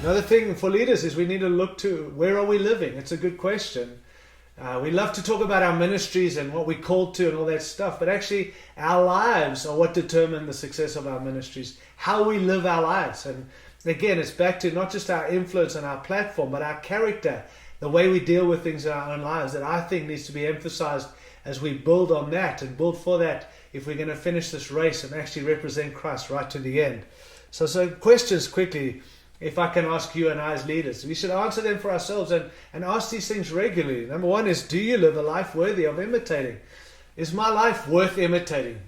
Another thing for leaders is we need to look to where are we living. It's a good question. We love to talk about our ministries and what we're called to and all that stuff, but actually our lives are what determine the success of our ministries, how we live our lives. And again, it's back to not just our influence on our platform, but our character, the way we deal with things in our own lives, that I think needs to be emphasized as we build on that and build for that if we're going to finish this race and actually represent Christ right to the end. So questions quickly, if I can ask you and I as leaders. We should answer them for ourselves and ask these things regularly. Number one is, do you live a life worthy of imitating? Is my life worth imitating?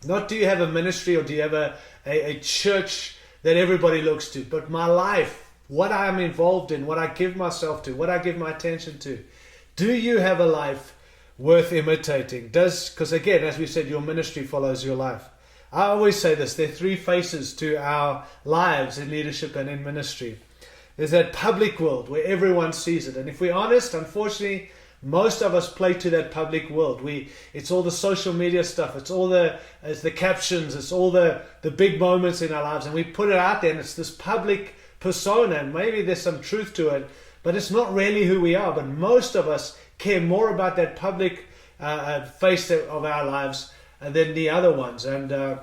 Not do you have a ministry or do you have a church that everybody looks to, but my life, what I am involved in, what I give myself to, what I give my attention to. Do you have a life worth imitating? Because again, as we said, your ministry follows your life. I always say this, there are three faces to our lives in leadership and in ministry. There's that public world where everyone sees it. And if we're honest, unfortunately, most of us play to that public world. It's all the social media stuff, it's the captions, it's all the big moments in our lives, and we put it out there and it's this public persona, and maybe there's some truth to it, but it's not really who we are. But most of us care more about that public face of our lives than the other ones. And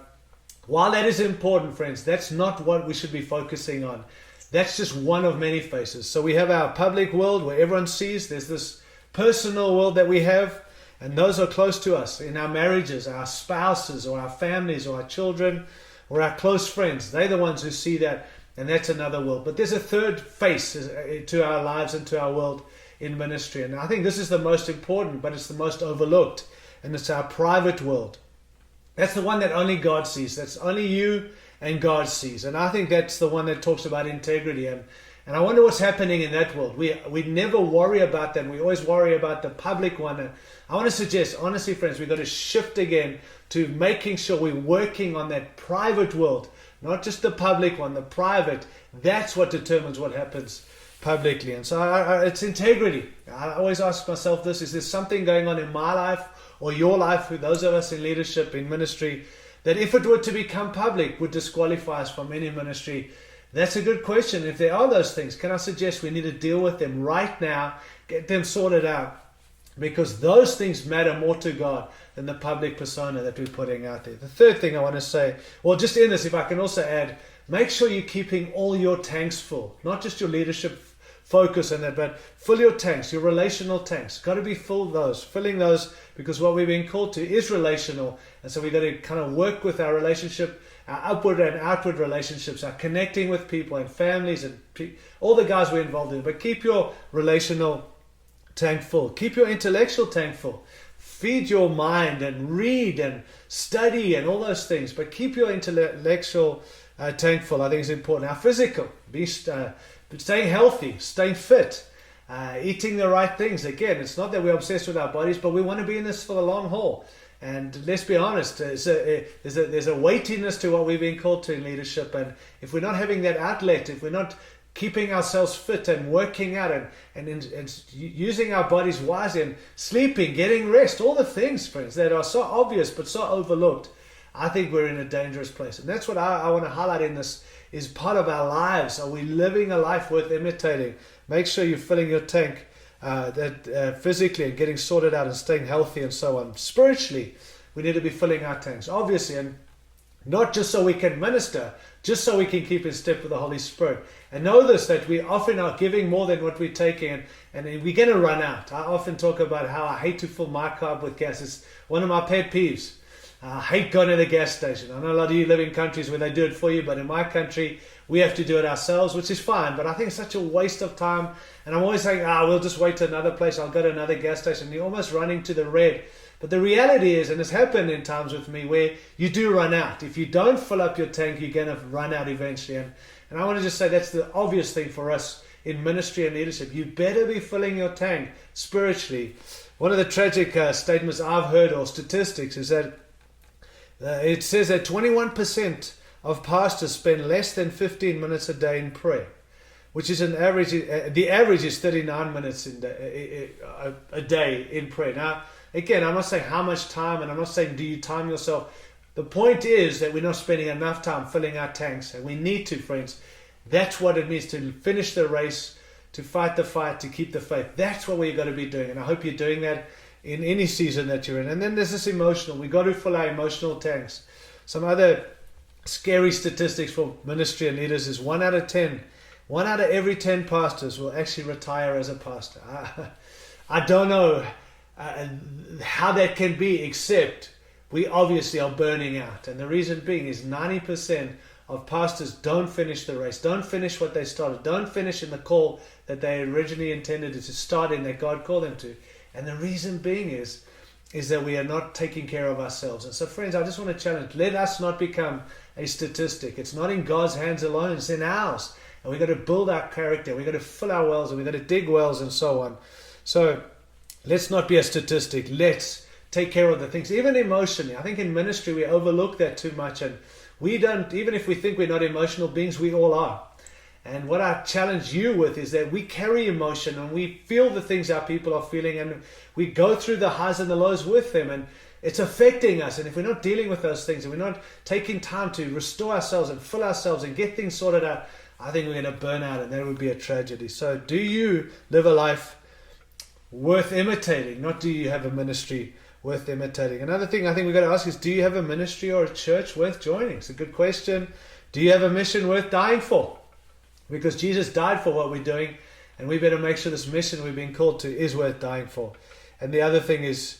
while that is important, friends, that's not what we should be focusing on. That's just one of many faces. So we have our public world where everyone sees. There's this personal world that we have, and those are close to us in our marriages, our spouses or our families or our children or our close friends. They're the ones who see that, and that's another world. But there's a third face to our lives and to our world in ministry, and I think this is the most important, but it's the most overlooked, and it's our private world. That's the one that only God sees. That's only you and God sees. And I think that's the one that talks about integrity. And I wonder what's happening in that world. We never worry about that. We always worry about the public one. And I want to suggest, honestly, friends, we've got to shift again to making sure we're working on that private world. Not just the public one, the private. That's what determines what happens publicly. And so it's integrity. I always ask myself this, is there something going on in my life or your life, for those of us in leadership, in ministry, that if it were to become public would disqualify us from any ministry? That's a good question. If there are those things, can I suggest we need to deal with them right now, get them sorted out, because those things matter more to God than the public persona that we're putting out there. The third thing I want to say, well, just in this, if I can also add, make sure you're keeping all your tanks full, not just your leadership focus on that, but fill your tanks, your relational tanks. Got to be filling those, because what we've been called to is relational. And so we've got to kind of work with our relationship, our upward and outward relationships, our connecting with people and families and all the guys we're involved in. But keep your relational tank full. Keep your intellectual tank full. Feed your mind and read and study and all those things. But keep your intellectual tank full. I think it's important. Our physical, staying healthy, staying fit, eating the right things. Again, it's not that we're obsessed with our bodies, but we want to be in this for the long haul. And let's be honest, there's a weightiness to what we've been called to in leadership. And if we're not having that outlet, if we're not keeping ourselves fit and working out and using our bodies wisely and sleeping, getting rest, all the things, friends, that are so obvious but so overlooked, I think we're in a dangerous place. And that's what I want to highlight in this, is part of our lives. Are we living a life worth imitating? Make sure you're filling your tank physically and getting sorted out and staying healthy and so on. Spiritually, we need to be filling our tanks, obviously, and not just so we can minister, just so we can keep in step with the Holy Spirit. And know this, that we often are giving more than what we're taking, and we're going to run out. I often talk about how I hate to fill my car up with gas. It's one of my pet peeves. I hate going to the gas station. I know a lot of you live in countries where they do it for you, but in my country, we have to do it ourselves, which is fine. But I think it's such a waste of time. And I'm always saying, we'll just wait to another place. I'll go to another gas station. You're almost running to the red. But the reality is, and it's happened in times with me, where you do run out. If you don't fill up your tank, you're going to run out eventually. And I want to just say that's the obvious thing for us in ministry and leadership. You better be filling your tank spiritually. One of the tragic statements I've heard, or statistics, is that it says that 21% of pastors spend less than 15 minutes a day in prayer, which is an average. The average is 39 minutes a day in prayer. Now, again, I'm not saying how much time, and I'm not saying do you time yourself. The point is that we're not spending enough time filling our tanks, and we need to, friends. That's what it means to finish the race, to fight the fight, to keep the faith. That's what we've got to be doing. And I hope you're doing that in any season that you're in. And then there's this emotional. We've got to fill our emotional tanks. Some other scary statistics for ministry and leaders is 1 out of every 10 pastors will actually retire as a pastor. I don't know how that can be, except we obviously are burning out. And the reason being is 90% of pastors don't finish the race, don't finish what they started, don't finish in the call that they originally intended to start in, that God called them to. And the reason being is that we are not taking care of ourselves. And so, friends, I just want to challenge, let us not become a statistic. It's not in God's hands alone, it's in ours. And we've got to build our character, we've got to fill our wells, and we've got to dig wells and so on. So let's not be a statistic. Let's take care of the things, even emotionally. I think in ministry we overlook that too much, and we don't, even if we think we're not emotional beings, we all are. And what I challenge you with is that we carry emotion and we feel the things our people are feeling, and we go through the highs and the lows with them, and it's affecting us. And if we're not dealing with those things and we're not taking time to restore ourselves and fill ourselves and get things sorted out, I think we're going to burn out, and that would be a tragedy. So do you live a life worth imitating? Not do you have a ministry worth imitating? Another thing I think we've got to ask is, do you have a ministry or a church worth joining? It's a good question. Do you have a mission worth dying for? Because Jesus died for what we're doing, and we better make sure this mission we've been called to is worth dying for. And the other thing is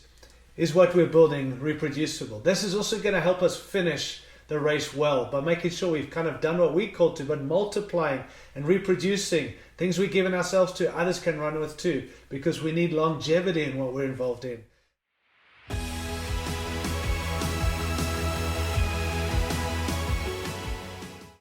what we're building reproducible? This is also going to help us finish the race well, by making sure we've kind of done what we called to, but multiplying and reproducing things we've given ourselves to, others can run with too, because we need longevity in what we're involved in.